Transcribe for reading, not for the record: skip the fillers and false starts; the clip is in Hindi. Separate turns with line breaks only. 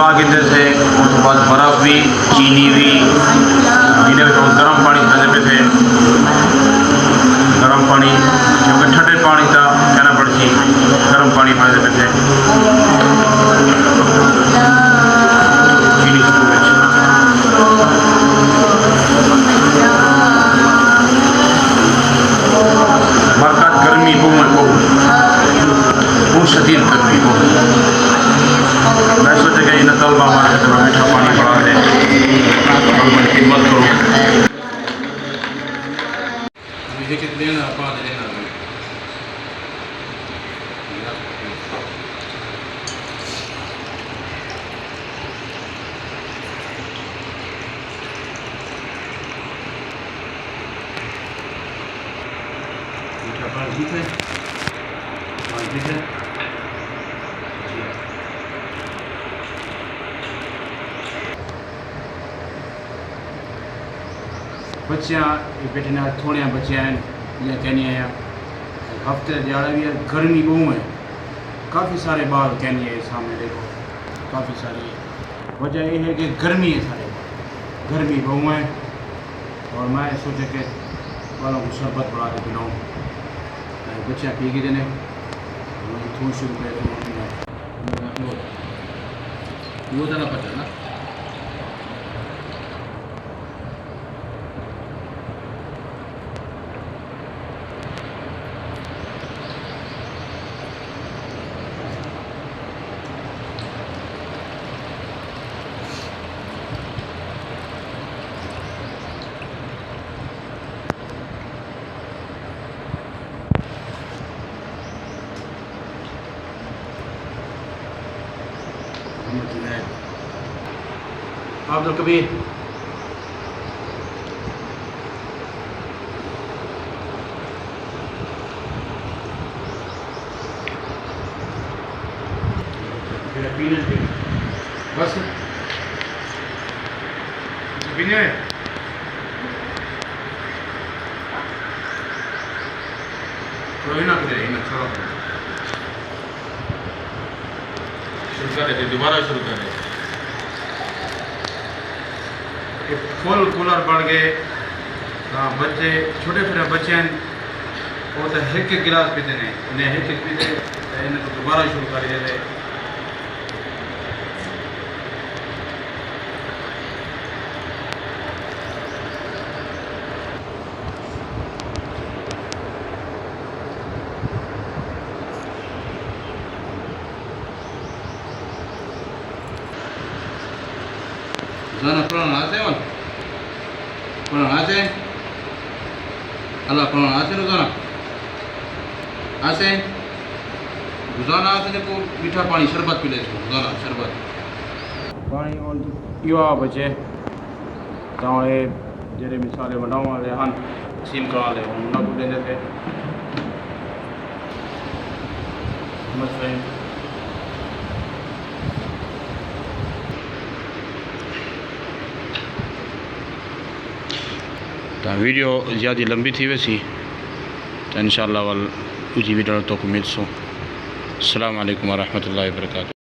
दबा के थे उस बाद बर्फ़ भी चीनी भी इन्हें गर्म पानी भरने पे थे गर्म पानी क्योंकि ठंडे पानी था कहना पड़ती गर्म पानी भरने पे थे चीनी बरसात गर्मी बहुत शदीद गर्मी मैं सोचा कि इन तलबा हमारे तो मीठा पानी पड़ा है हिम्मत करो मीठा पानी ठीक है बच्चियाँ बेटे थोड़े बच्चे हैं या कहनी है हफ्ते दिहाड़ा भी है गर्मी बहु है काफ़ी सारे बाल कहनी है सामने देखो काफ़ी सारी वजह यह है कि गर्मी है सारे गर्मी बहु है और मैं सोचा कि बालों को शरबत बढ़ा के पिलाऊँ बच्चियाँ पी के देने थोड़ी शुरू कर वो ज़रा पता ना अब्दुल कबीर बस पीने ना करे ना छोड़ो शुरू करे दोबारा शुरू करे फुल कूलर बढ़ गए बच्चे छोटे छोटे बच्चे हैं वो तो एक गिलास पीते हैं इन्हें एक पीते इन्हें तो दोबारा शुरू कर देते Quran hace o Quran hace Allah Quran hace रोजाना hace रोजाना hace को मीठा पानी शरबत पी ले रोजाना शरबत पानी और युवा बचे तावे जेरे मिसाले बनाओ वाले हन सीम का वाले उन्ना को देने थे मसलन तो वीडियो ज़्यादा लंबी थी वैसी तो इंशाअल्लाह वल उजी वीडियो तो को मिलसो अस्सलाम वालेकुम व रहमतुल्लाहि व बरकातहू।